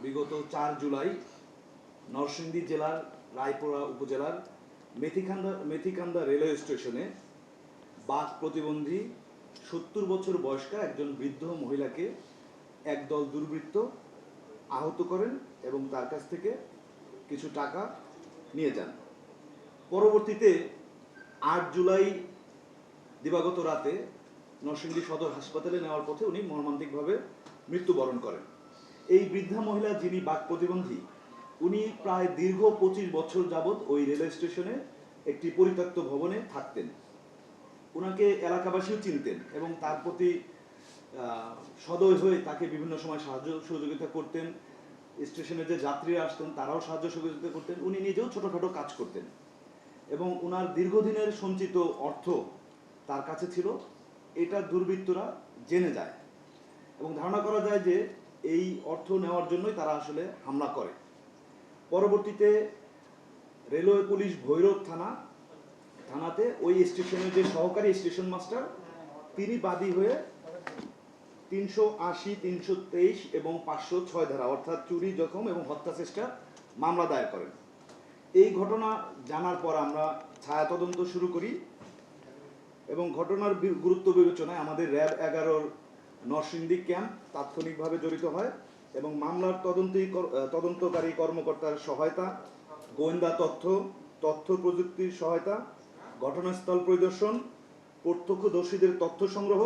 বিগত 4 জুলাই নরসিংদী জেলার রায়পুরা উপজেলার মেথিকান্দা রেলওয়ে স্টেশনে বাক প্রতিবন্ধী 70 বছর বয়স্কা একজন বৃদ্ধ মহিলাকে একদল দুর্বৃত্ত আহত করেন এবং তার কাছ থেকে কিছু টাকা নিয়ে যান। পরবর্তীতে 8 জুলাই দিবাগত রাতে নরসিংদী সদর হাসপাতালে নেওয়ার পথে উনি মর্মান্তিকভাবে মৃত্যুবরণ করেন। এই বৃদ্ধা মহিলা যিনি বাক প্রতিবন্ধী, উনি প্রায় দীর্ঘ 25 বছর যাবৎ ওই রেলওয়ে স্টেশনে একটি পরিত্যক্ত ভবনে থাকতেন। ওনাকে এলাকাবাসীও চিনতেন এবং তার প্রতি সদয় হয়ে তাকে বিভিন্ন সময় সাহায্য সহযোগিতা করতেন। স্টেশনে যে যাত্রীরা আসতেন তারাও সাহায্য সহযোগিতা করতেন। উনি নিজেও ছোটোখাটো কাজ করতেন এবং ওনার দীর্ঘদিনের সঞ্চিত অর্থ তার কাছে ছিল। এটা দুর্বৃত্তরা জেনে যায় এবং ধারণা করা যায় যে এই অর্থ নেওয়ার জন্যই তারা আসলে হামলা করে। পরবর্তীতে রেলওয়ে পুলিশ ভৈরব থানাতে ওই স্টেশনের যে সহকারী স্টেশন মাস্টার, তিনি বাদী হয়ে 380, 323 এবং 506 ধারা অর্থাৎ চুরি, জখম এবং হত্যা চেষ্টা মামলা দায়ের করেন। এই ঘটনা জানার পর আমরা ছায়া তদন্ত শুরু করি এবং ঘটনার গুরুত্ব বিবেচনায় আমাদের র্যাব 11 নরসিংদী ক্যাম্প তাৎক্ষণিকভাবে জড়িত হয় এবং মামলার তদন্তকারী কর্মকর্তার সহায়তা, গোয়েন্দা তথ্য প্রযুক্তির সহায়তা, ঘটনাস্থল পরিদর্শন, প্রত্যক্ষদর্শীদের তথ্য সংগ্রহ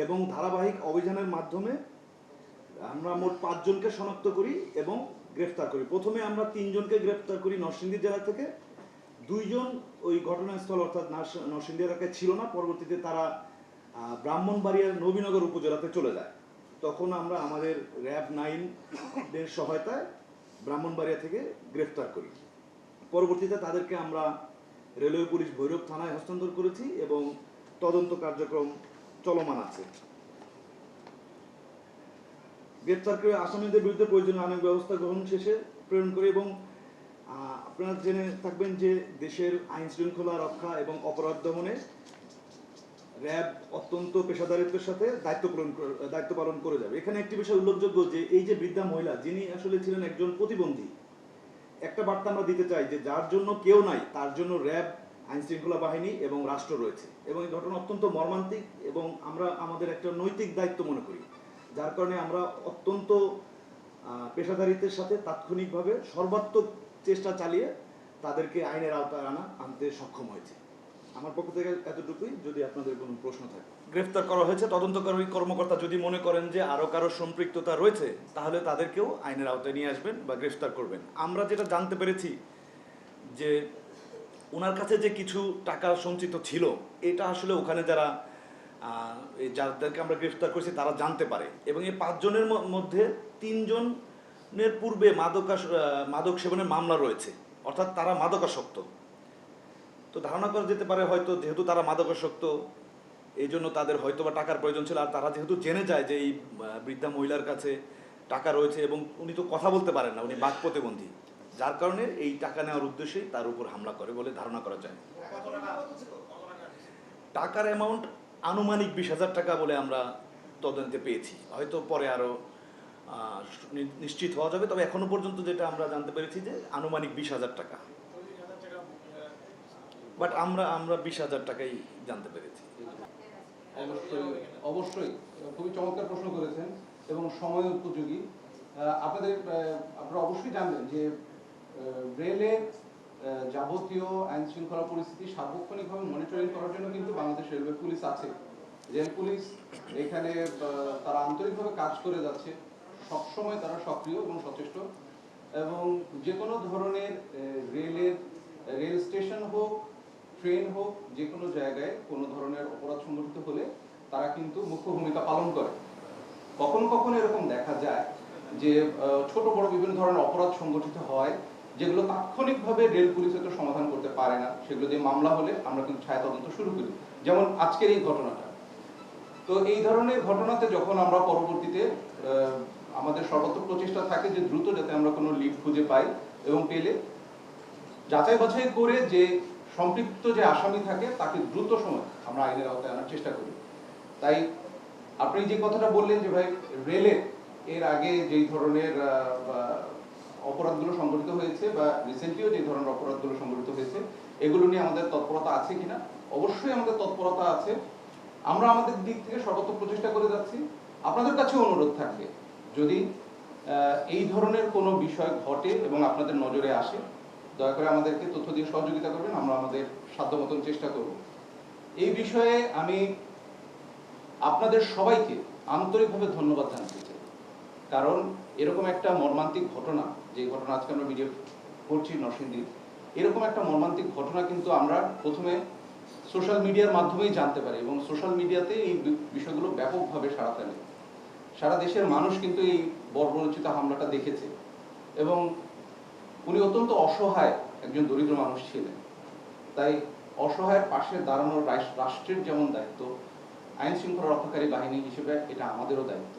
এবং ধারাবাহিক অভিযানের মাধ্যমে আমরা মোট 5 জনকে শনাক্ত করি এবং গ্রেফতার করি। প্রথমে আমরা 3 জনকে গ্রেফতার করি নরসিংদী জেলা থেকে। 2 জন ওই ঘটনাস্থল অর্থাৎ নরসিংদী এলাকায় ছিল না। পরবর্তীতে তারা ব্রাহ্মণবাড়িয়ার নবীনগর উপজেলাতে চলে যায়। তখন আমরা আমাদের র্যাব 9 এর সহায়তায় ব্রাহ্মণবাড়িয়া থেকে গ্রেফতার করি। পরবর্তীতে তাদেরকে আমরা রেলওয়ে পুলিশ ভৈরব থানায় হস্তান্তর করেছি এবং তদন্ত কার্যক্রম চলমান আছে। গ্রেফতার করে আসামিদের বিরুদ্ধে প্রয়োজনীয় আইনানুগ ব্যবস্থা গ্রহণ শেষে প্রেরণ করি এবং আপনারা জেনে থাকবেন যে দেশের আইন শৃঙ্খলা রক্ষা এবং অপরাধ দমনে র্যাব অত্যন্ত পেশাদারিত্বের সাথে দায়িত্ব পালন করে যাবে। এখানে একটি বিষয় উল্লেখযোগ্য যে এই যে বৃদ্ধা মহিলা, যিনি আসলে ছিলেন একজন প্রতিবন্ধী, একটা বার্তা আমরা দিতে চাই যে যার জন্য কেউ নাই তার জন্য র্যাব, আইন শৃঙ্খলা বাহিনী এবং রাষ্ট্র রয়েছে। এবং এই ঘটনা অত্যন্ত মর্মান্তিক এবং আমরা আমাদের একটা নৈতিক দায়িত্ব মনে করি, যার কারণে আমরা অত্যন্ত পেশাদারিত্বের সাথে তাৎক্ষণিকভাবে সর্বাত্মক চেষ্টা চালিয়ে তাদেরকে আইনের আওতায় আনতে সক্ষম হয়েছে। আমার পক্ষ থেকে এতটুকুই। যদি আপনাদের কোনো প্রশ্ন থাকে। গ্রেফতার করা হয়েছে। তদন্তকারী কর্মকর্তা যদি মনে করেন যে আরও কারো সম্পৃক্ততা রয়েছে তাহলে তাদেরকেও আইনের আওতায় নিয়ে আসবেন বা গ্রেফতার করবেন। আমরা যেটা জানতে পেরেছি যে ওনার কাছে যে কিছু টাকা সঞ্চিত ছিল, এটা আসলে ওখানে যাদেরকে আমরা গ্রেফতার করেছি তারা জানতে পারে এবং এই 5 জনের মধ্যে 3 জনের পূর্বে মাদক সেবনের মামলা রয়েছে, অর্থাৎ তারা মাদকাসক্ত। তো ধারণা করা যেতে পারে হয়তো যেহেতু তারা মাদকাসক্ত এই জন্য তাদের হয়তো বা টাকার প্রয়োজন ছিল। আর তারা যেহেতু জেনে যায় যে এই বৃদ্ধা মহিলার কাছে টাকা রয়েছে এবং উনি তো কথা বলতে পারেন না, উনি বাক প্রতিবন্ধী, যার কারণে এই টাকা নেওয়ার উদ্দেশ্যেই তার উপর হামলা করে বলে ধারণা করা যায়। টাকার অ্যামাউন্ট আনুমানিক 20,000 টাকা বলে আমরা তদন্তে পেয়েছি। হয়তো পরে আরও নিশ্চিত হওয়া যাবে, তবে এখনো পর্যন্ত যেটা আমরা জানতে পেরেছি যে আনুমানিক 20,000 টাকা। বাট আমরা 20,000 টাকাই জানতে পেরেছি। অবশ্যই খুবই চমৎকার প্রশ্ন করেছেন এবং সময় উপযোগী। আপনারা অবশ্যই জানবেন যে রেলের যাবতীয় আইন শৃঙ্খলা পরিস্থিতি সার্বক্ষণিকভাবে মনিটরিং করার জন্য কিন্তু বাংলাদেশ রেলওয়ে পুলিশ আছে। রেল পুলিশ এখানে তারা আন্তরিকভাবে কাজ করে যাচ্ছে, সবসময় তারা সক্রিয় এবং সচেষ্ট এবং যে কোনো ধরনের রেল স্টেশন হোক, ট্রেন হোক, যে কোনো জায়গায় কোনো ধরনের অপরাধ সংঘটিত হলে তারা কিন্তু মুখ্য ভূমিকা পালন করে। কখনো কখনো এরকম দেখা যায় যে ছোট বড় বিভিন্ন ধরনের অপরাধ সংঘটিত হয় যেগুলো তাৎক্ষণিকভাবে রেল পুলিশ তো সমাধান করতে পারে না, সেগুলো দিয়ে মামলা হলে আমরা কিন্তু ছায়া তদন্ত শুরু করি, যেমন আজকের এই ঘটনাটা। তো এই ধরনের ঘটনাতে যখন আমরা পরবর্তীতে আমাদের সর্বাত্মক প্রচেষ্টা থাকে যে দ্রুত যাতে আমরা কোনো লিড খুঁজে পাই এবং পেলে যাচাই বাছাই করে যে সম্পৃক্ত যে আসামি থাকে তাকে দ্রুত সময় আমরা আইনের আওতায় আনার চেষ্টা করি। তাই আপনি যে কথাটা বললেন যে ভাই রেলের এর আগে যেই ধরনের অপরাধগুলো সংঘটিত হয়েছে বা রিসেন্টলিও যে ধরনের অপরাধগুলো সংঘটিত হয়েছে এগুলো নিয়ে আমাদের তৎপরতা আছে কিনা? অবশ্যই আমাদের তৎপরতা আছে। আমরা আমাদের দিক থেকে সর্বোত্তম প্রচেষ্টা করে যাচ্ছি। আপনাদের কাছেও অনুরোধ থাকবে, যদি এই ধরনের কোনো বিষয় ঘটে এবং আপনাদের নজরে আসে, দয়া করে আমাদেরকে তথ্য দিয়ে সহযোগিতা করবেন, আমরা আমাদের সাধ্য মতন চেষ্টা করব। এই বিষয়ে আমি আপনাদের সবাইকে আন্তরিকভাবে ধন্যবাদ জানাতে চাই, কারণ এরকম একটা মর্মান্তিক ঘটনা, যে ঘটনা আজকে আমরা ভিডিও করছি নরসিংদী, এরকম একটা মর্মান্তিক ঘটনা কিন্তু আমরা প্রথমে সোশ্যাল মিডিয়ার মাধ্যমেই জানতে পারি এবং সোশ্যাল মিডিয়াতে এই বিষয়গুলো ব্যাপকভাবে সাড়া ফেলে। সারা দেশের মানুষ কিন্তু এই বর্বরোচিত হামলাটা দেখেছে এবং উনি অত্যন্ত অসহায় একজন দরিদ্র মানুষ ছিলেন। তাই অসহায়ের পাশে দাঁড়ানোর রাষ্ট্রের যেমন দায়িত্ব, আইন শৃঙ্খলা রক্ষাকারী বাহিনী হিসেবে এটা আমাদেরও দায়িত্ব।